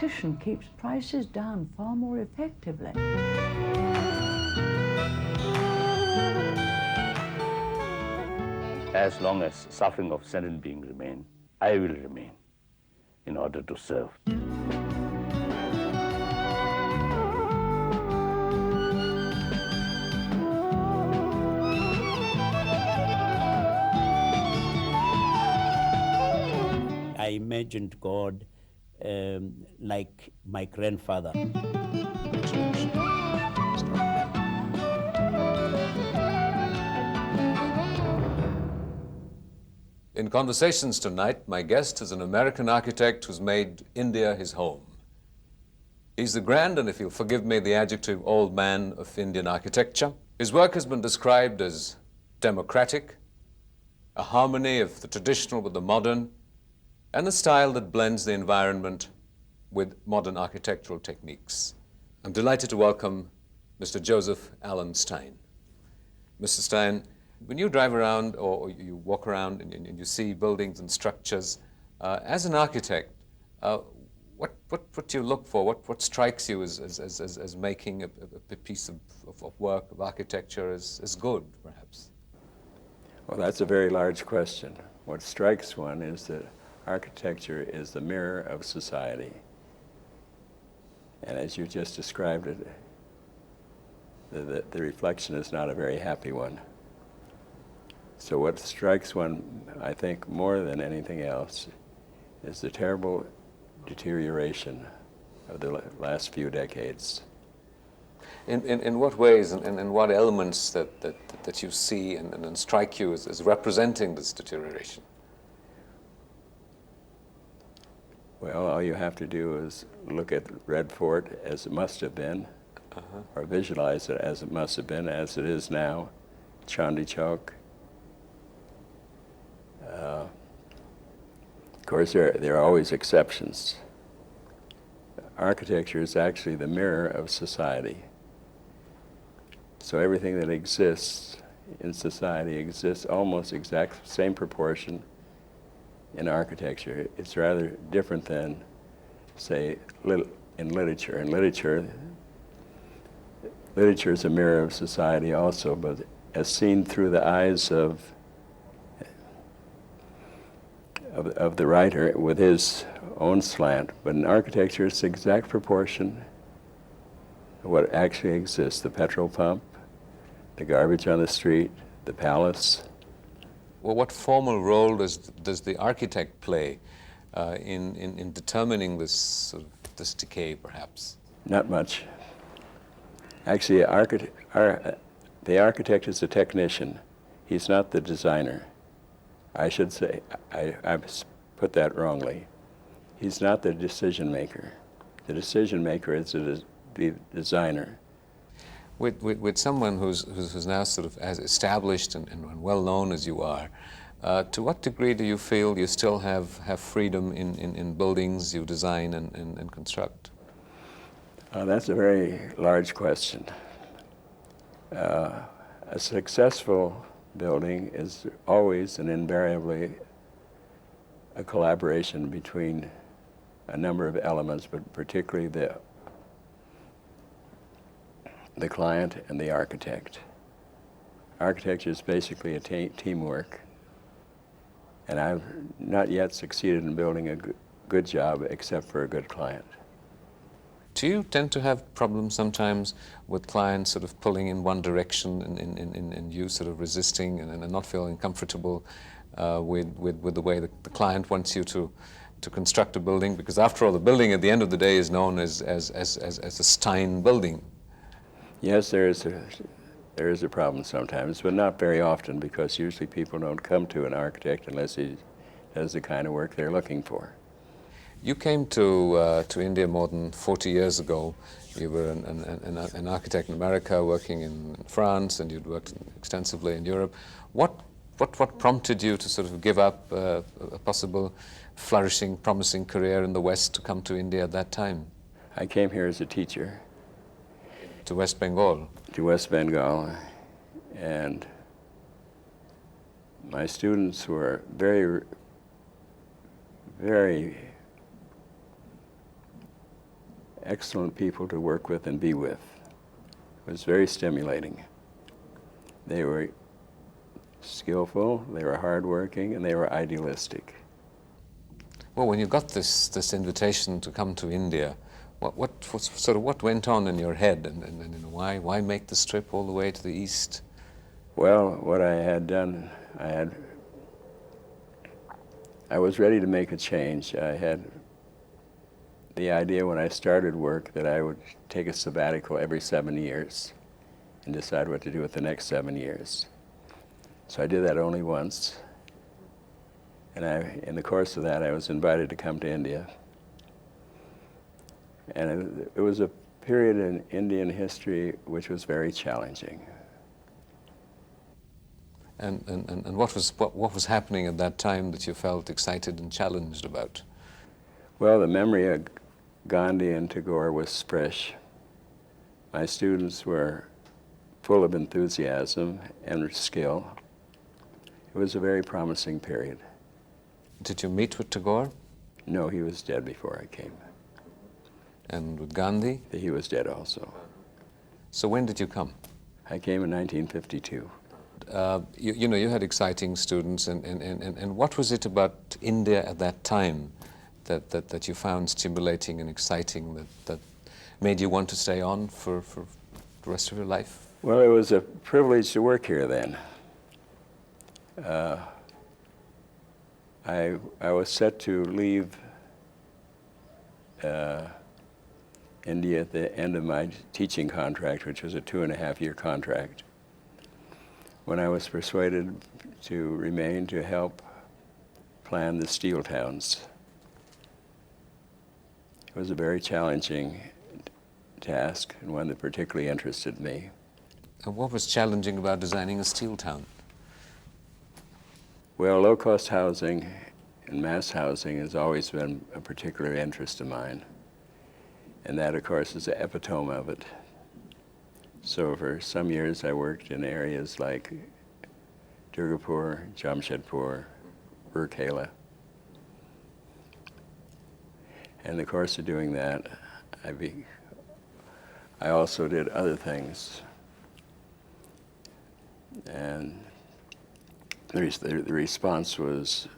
competition keeps prices down far more effectively. As long as suffering of sentient being remain, I will remain in order to serve. I imagined God like my grandfather. In Conversations tonight, my guest is an American architect who's made India his home. He's the grand, and if you'll forgive me the adjective, old man of Indian architecture. His work has been described as democratic, a harmony of the traditional with the modern, and a style that blends the environment with modern architectural techniques. I'm delighted to welcome Mr. Joseph Allen Stein. Mr. Stein, when you drive around or you walk around and you see buildings and structures, as an architect, what do you look for? What strikes you as making a piece of work, of architecture as good, perhaps? Well, that's a very large question. What strikes one is that architecture is the mirror of society. And as you just described it, the reflection is not a very happy one. So what strikes one, I think, more than anything else, is the terrible deterioration of the last few decades. In what ways and what elements that you see and strike you as representing this deterioration? Well, all you have to do is look at Red Fort as it must have been, or visualize it as it must have been, as it is now, Chandi Chowk. Of course, there are always exceptions. Architecture is actually the mirror of society. So everything that exists in society exists almost exact same proportion in architecture. It's rather different than, say, in literature. In literature is a mirror of society also, but as seen through the eyes of the writer with his own slant. But in architecture, it's the exact proportion of what actually exists: the petrol pump, the garbage on the street, the palace. Well, what formal role does the architect play in determining this decay, perhaps? Not much. Actually, the architect is a technician. He's not the designer. I should say, I put that wrongly. He's not the decision maker. The decision maker is the designer. With someone who's now sort of as established and well known as you are, to what degree do you feel you still have freedom in buildings you design and construct? That's a very large question. A successful building is always and invariably a collaboration between a number of elements, but particularly the client and the architect. Architecture is basically a teamwork, and I've not yet succeeded in building a good job except for a good client. Do you tend to have problems sometimes with clients sort of pulling in one direction and you sort of resisting and not feeling comfortable with the way the client wants you to construct a building? Because after all, the building at the end of the day is known as a Stein building. Yes, there is a problem sometimes, but not very often, because usually people don't come to an architect unless he does the kind of work they're looking for. You came to India more than 40 years ago. You were an architect in America, working in France, and you'd worked extensively in Europe. What prompted you to sort of give up a possible flourishing, promising career in the West to come to India at that time? I came here as a teacher. To West Bengal? To West Bengal, and my students were very, very excellent people to work with and be with. It was very stimulating. They were skillful, they were hardworking, and they were idealistic. Well, when you got this invitation to come to India, what went on in your head, and why make this trip all the way to the east? Well, what I had done, I was ready to make a change. I had the idea when I started work that I would take a sabbatical every 7 years and decide what to do with the next 7 years. So I did that only once. And in the course of that, I was invited to come to India. And it was a period in Indian history which was very challenging. And what was happening at that time that you felt excited and challenged about? Well, the memory of Gandhi and Tagore was fresh. My students were full of enthusiasm and skill. It was a very promising period. Did you meet with Tagore? No, he was dead before I came. And with Gandhi? He was dead also. So when did you come? I came in 1952. You had exciting students, and what was it about India at that time that you found stimulating and exciting, that made you want to stay on for the rest of your life? Well, it was a privilege to work here then. I was set to leave India at the end of my teaching contract, which was a 2.5-year contract, when I was persuaded to remain to help plan the steel towns. It was a very challenging task and one that particularly interested me. And what was challenging about designing a steel town? Well, low-cost housing and mass housing has always been a particular interest of mine. And that, of course, is the epitome of it. So for some years I worked in areas like Durgapur, Jamshedpur, Burkhala. And in the course of doing that, I also did other things. And the response was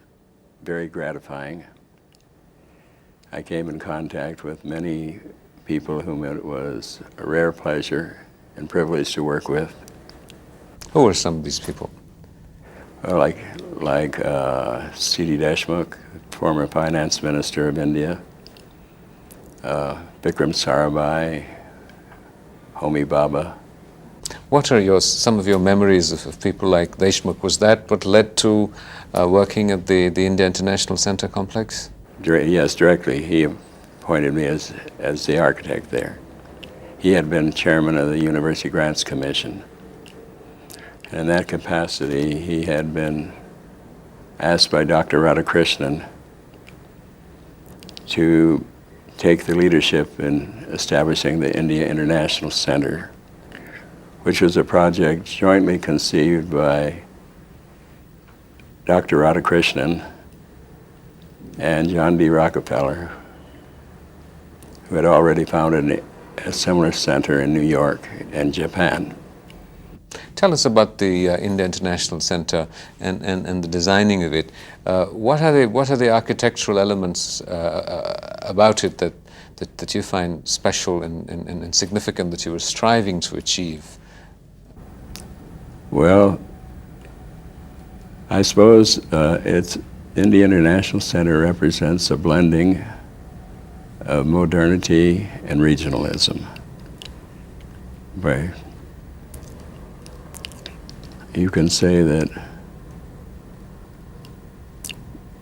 very gratifying. I came in contact with many people whom it was a rare pleasure and privilege to work with. Who were some of these people? Well, like C.D. Deshmukh, former finance minister of India, Vikram Sarabhai, Homi Bhabha. What are some of your memories of people like Deshmukh? Was that what led to working at the India International Center complex? Yes, directly. He appointed me as the architect there. He had been chairman of the University Grants Commission. And in that capacity, he had been asked by Dr. Radhakrishnan to take the leadership in establishing the India International Center, which was a project jointly conceived by Dr. Radhakrishnan and John D. Rockefeller, who had already founded a similar center in New York and Japan. Tell us about the India International Center and the designing of it. What are the architectural elements about it that you find special and significant that you were striving to achieve? Well, I suppose India International Center represents a blending of modernity and regionalism. Right. You can say that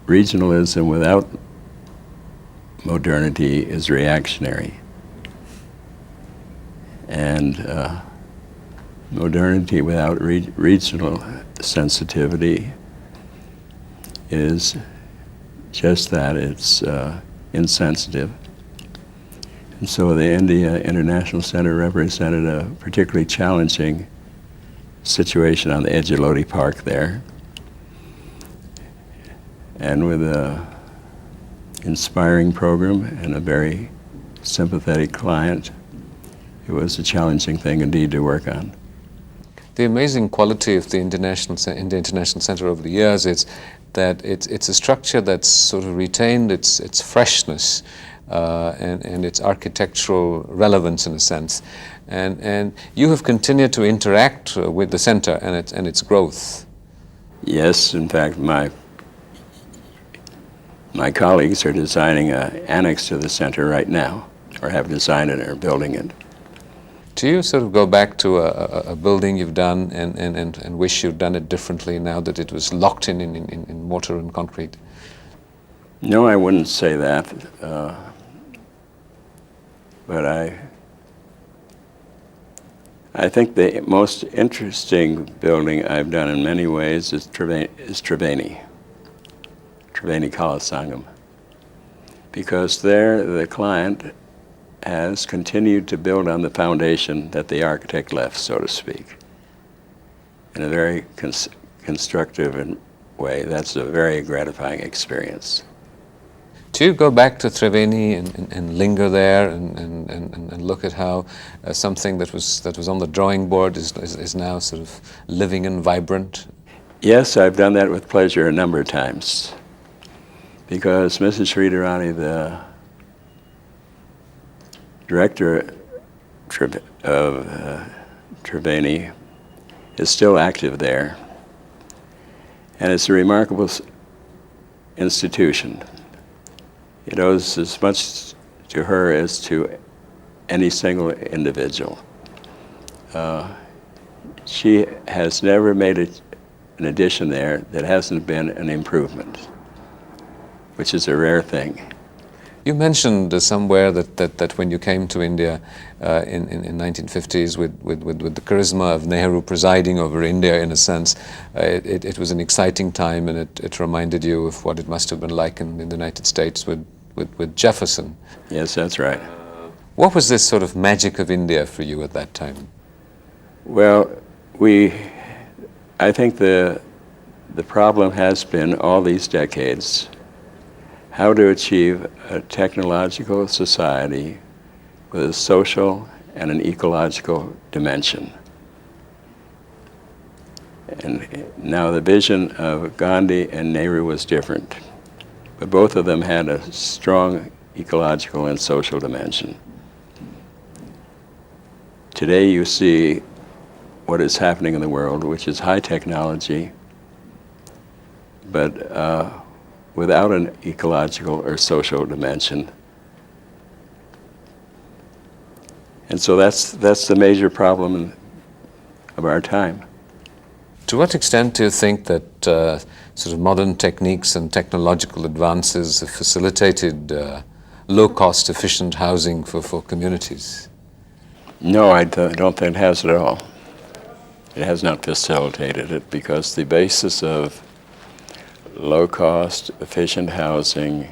regionalism without modernity is reactionary, and modernity without regional sensitivity is just that, it's insensitive. And so the India International Center represented a particularly challenging situation on the edge of Lodi Park there. And with an inspiring program and a very sympathetic client. It was a challenging thing indeed to work on. The amazing quality of the International Center over the years is that it's a structure that's sort of retained its freshness and its architectural relevance in a sense. And you have continued to interact with the center and its growth. Yes, in fact, my colleagues are designing an annex to the center right now, or have designed it or are building it. Do you sort of go back to a building you've done and wish you'd done it differently now that it was locked in mortar and concrete? No, I wouldn't say that. But I think the most interesting building I've done in many ways is Triveni Kalasangam. Because there the client has continued to build on the foundation that the architect left, so to speak, in a very constructive way. That's a very gratifying experience. Do you go back to Triveni and linger there and look at how something that was on the drawing board is now sort of living and vibrant? Yes, I've done that with pleasure a number of times, because Mrs. Sridharani, the director of Triveni, is still active there, and it's a remarkable institution. It owes as much to her as to any single individual. She has never made an addition there that hasn't been an improvement, which is a rare thing. You mentioned somewhere that when you came to India in 1950s with the charisma of Nehru presiding over India, in a sense, it was an exciting time, and it reminded you of what it must have been like in the United States with Jefferson. Yes, that's right. What was this sort of magic of India for you at that time? Well, I think the problem has been all these decades how to achieve a technological society with a social and an ecological dimension. And now the vision of Gandhi and Nehru was different, but both of them had a strong ecological and social dimension. Today you see what is happening in the world, which is high technology, but without an ecological or social dimension. And so that's the major problem of our time. To what extent do you think that sort of modern techniques and technological advances have facilitated low-cost, efficient housing for communities? No, I don't think it has at all. It has not facilitated it, because the basis of low-cost, efficient housing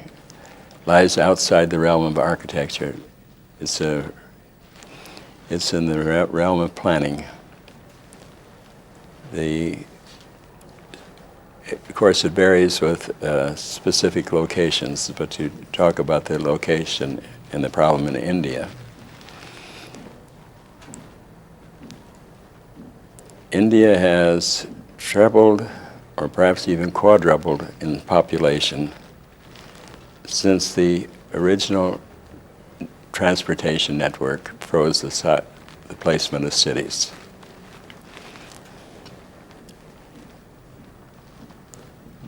lies outside the realm of architecture. It's in the realm of planning. Of course, it varies with specific locations, but to talk about the location and the problem in India, India has trebled or perhaps even quadrupled in population since the original transportation network froze the placement of cities.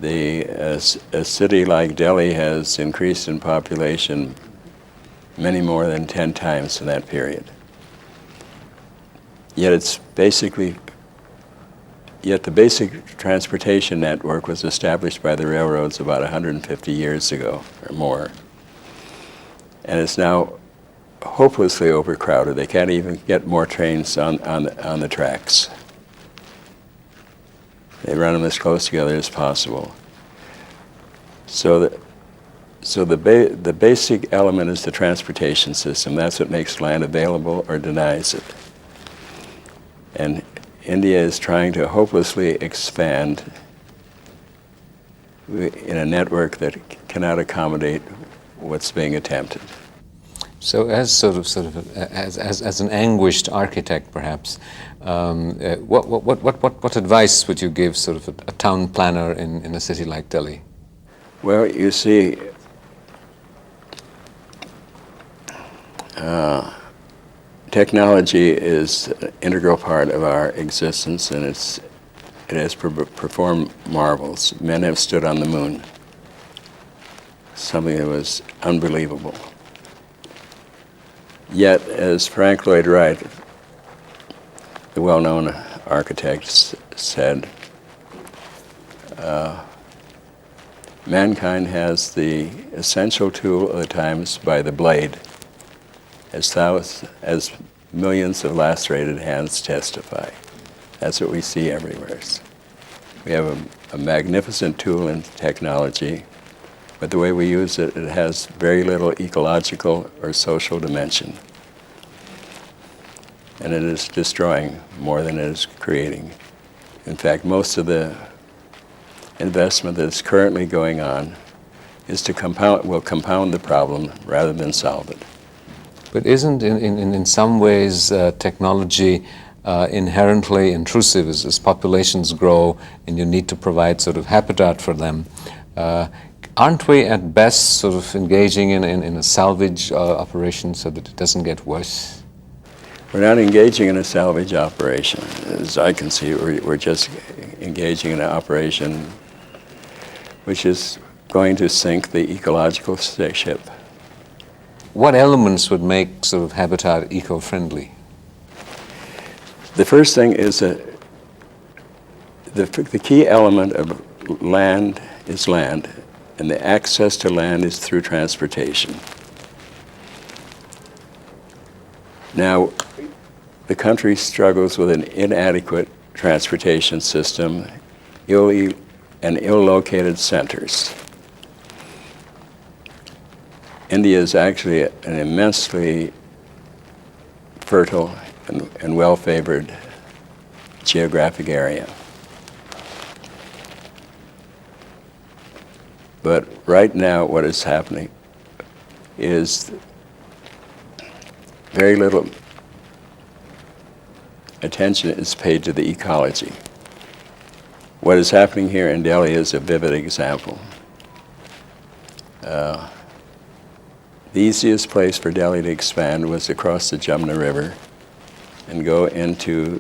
A city like Delhi has increased in population many more than 10 times in that period. Yet the basic transportation network was established by the railroads about 150 years ago or more. And it's now hopelessly overcrowded. They can't even get more trains on the tracks. They run them as close together as possible. So the basic element is the transportation system. That's what makes land available or denies it. And India is trying to hopelessly expand in a network that cannot accommodate what's being attempted. So as as an anguished architect, perhaps, what advice would you give sort of a town planner in a city like Delhi? Well, you see, technology is an integral part of our existence, and it has performed marvels. Men have stood on the moon, something that was unbelievable. Yet, as Frank Lloyd Wright, the well-known architect, said, mankind has the essential tool of the times by the blade, as millions of lacerated hands testify. That's what we see everywhere. We have a magnificent tool in technology, but the way we use it, it has very little ecological or social dimension. And it is destroying more than it is creating. In fact, most of the investment that's currently going on is will compound the problem rather than solve it. But isn't, in some ways, technology inherently intrusive as populations grow and you need to provide sort of habitat for them? Aren't we at best sort of engaging in a salvage operation so that it doesn't get worse? We're not engaging in a salvage operation. As I can see, we're just engaging in an operation which is going to sink the ecological ship. What elements would make sort of habitat eco-friendly? The first thing is that the key element of land is land, and the access to land is through transportation. Now, the country struggles with an inadequate transportation system and ill-located centers. India is actually an immensely fertile and well-favored geographic area. But right now, what is happening is very little attention is paid to the ecology. What is happening here in Delhi is a vivid example. The easiest place for Delhi to expand was across the Jamuna River and go into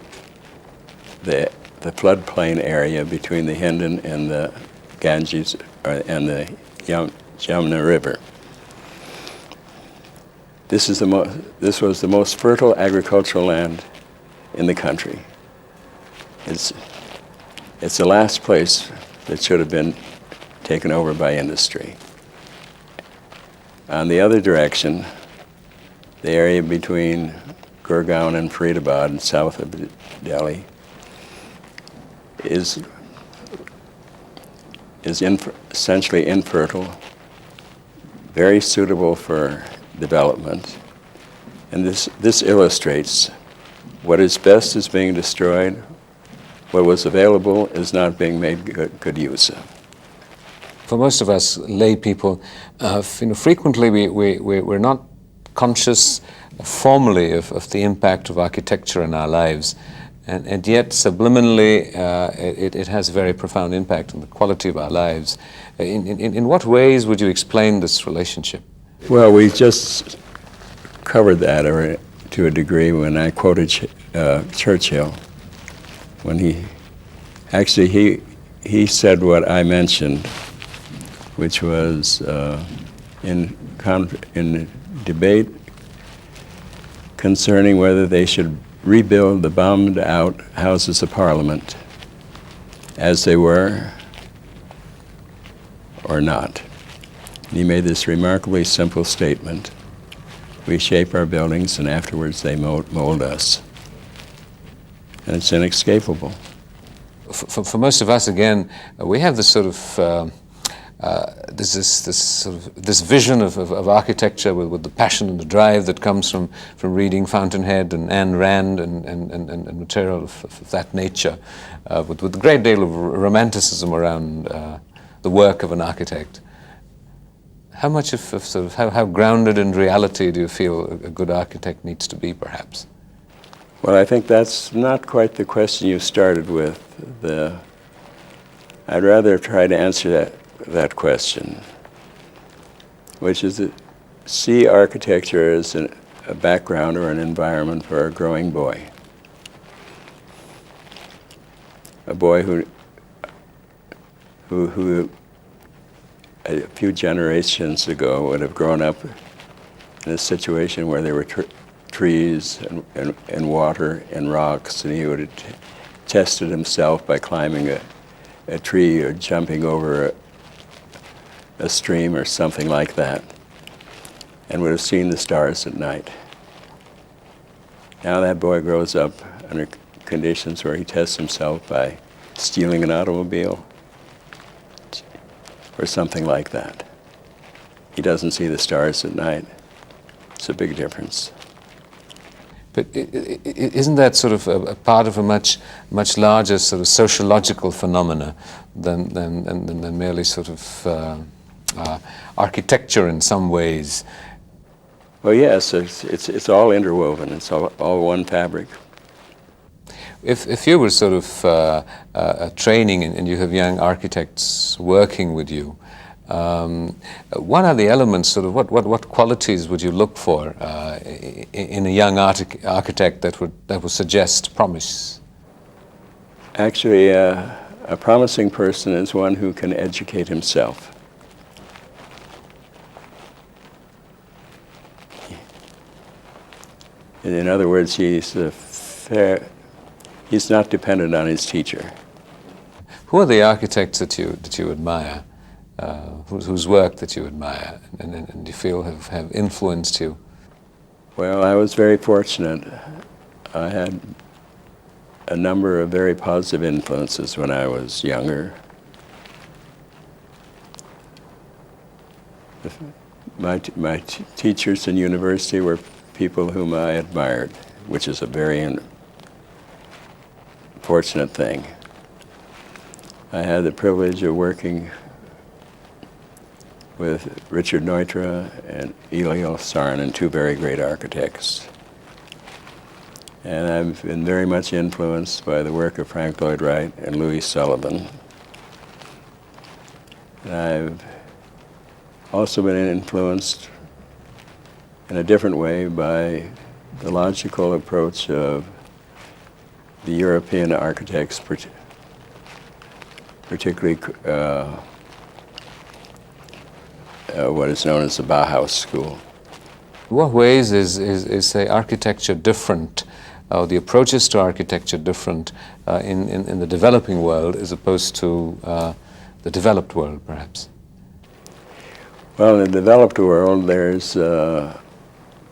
the floodplain area between the Hindon and the Ganges and the Jamuna River. This was the most fertile agricultural land in the country. It's the last place that should have been taken over by industry. On the other direction, the area between Gurgaon and Faridabad, south of Delhi, is essentially infertile, very suitable for development. And this illustrates what is best is being destroyed, what was available is not being made good use of. For most of us lay people, frequently we're not conscious formally of the impact of architecture in our lives, and yet subliminally it has a very profound impact on the quality of our lives. In what ways would you explain this relationship? Well, we just covered that to a degree when I quoted Churchill, when he said what I mentioned, which was in debate concerning whether they should rebuild the bombed-out Houses of Parliament as they were or not. And he made this remarkably simple statement: we shape our buildings and afterwards they mold us. And it's inescapable. For most of us, again, we have this sort of this vision of architecture with the passion and the drive that comes from reading Fountainhead and Ayn Rand and material of that nature, with a great deal of romanticism around the work of an architect. How much of sort of how grounded in reality do you feel a good architect needs to be, perhaps? Well, I think that's not quite the question you started with. I'd rather try to answer that question, which is to see architecture as a background or an environment for a growing boy. A boy who a few generations ago would have grown up in a situation where there were trees and water and rocks, and he would have tested himself by climbing a tree or jumping over a stream or something like that, and would have seen the stars at night. Now that boy grows up under conditions where he tests himself by stealing an automobile or something like that. He doesn't see the stars at night. It's a big difference. But isn't that sort of a part of a much larger sort of sociological phenomena than merely sort of architecture in some ways? Well, yes, it's all interwoven. It's all one fabric. If you were sort of training and you have young architects working with you, what are the elements, sort of what qualities would you look for in a young architect that would suggest promise? Actually, a promising person is one who can educate himself. In other words, he's not dependent on his teacher. Who are the architects that you admire, whose work that you admire and you feel have influenced you? Well, I was very fortunate. I had a number of very positive influences when I was younger. My teachers in university were people whom I admired, which is a very fortunate thing. I had the privilege of working with Richard Neutra and Eliel Saarinen, two very great architects. And I've been very much influenced by the work of Frank Lloyd Wright and Louis Sullivan. And I've also been influenced in a different way by the logical approach of the European architects, particularly what is known as the Bauhaus school. In what ways is say, architecture different, or the approaches to architecture different in the developing world as opposed to the developed world, perhaps? Well, in the developed world, there's a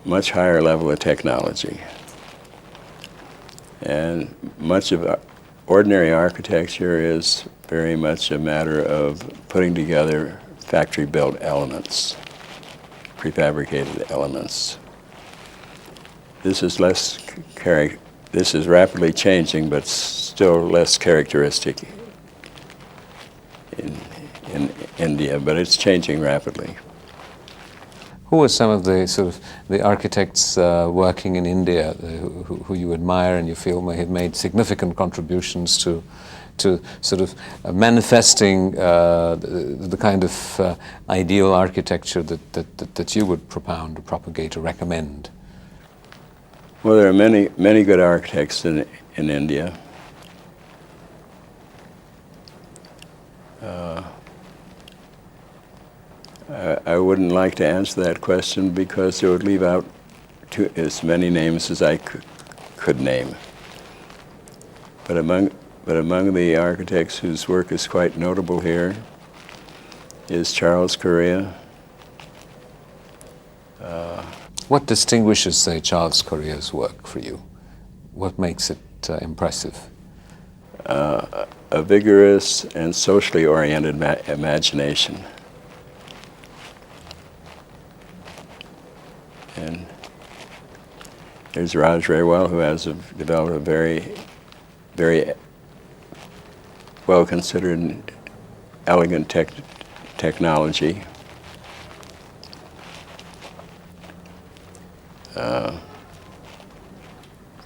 much higher level of technology. And much of ordinary architecture is very much a matter of putting together factory-built elements, prefabricated elements. This is this is rapidly changing, but still less characteristic in India, but it's changing rapidly. Who are some of the sort of the architects working in India who you admire and you feel may have made significant contributions to sort of manifesting the kind of ideal architecture that you would propound or propagate or recommend? Well, there are many good architects in India. I wouldn't like to answer that question because it would leave out as many names as I could name. But among the architects whose work is quite notable here is Charles Correa. What distinguishes, say, Charles Correa's work for you? What makes it impressive? A vigorous and socially oriented imagination. And there's Raj Rewal, who has developed a very, very well-considered, elegant technology.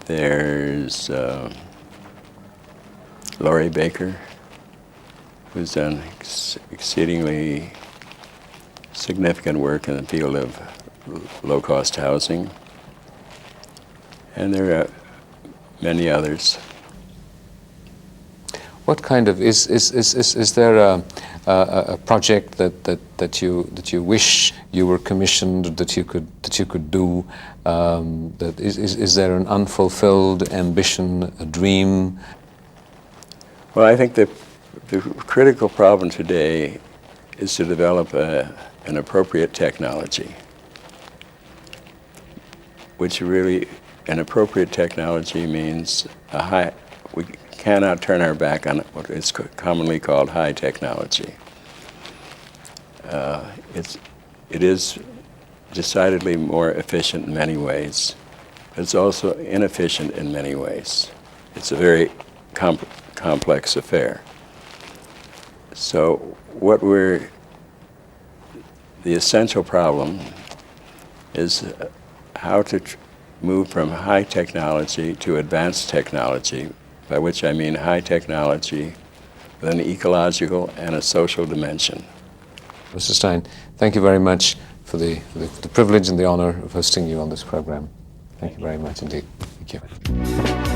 There's Laurie Baker, who's done exceedingly significant work in the field of low-cost housing. And there are many others. What kind of, is there a project that you wish you were commissioned, that you could do? Is there an unfulfilled ambition, a dream? Well, I think the critical problem today is to develop an appropriate technology, which really, an appropriate technology means we cannot turn our back on what is commonly called high technology. It is decidedly more efficient in many ways, but it's also inefficient in many ways. It's a very complex affair. So the essential problem is how to move from high technology to advanced technology, by which I mean high technology with an ecological and a social dimension. Mr. Stein, thank you very much for the privilege and the honor of hosting you on this program. Thank you very much indeed. Thank you.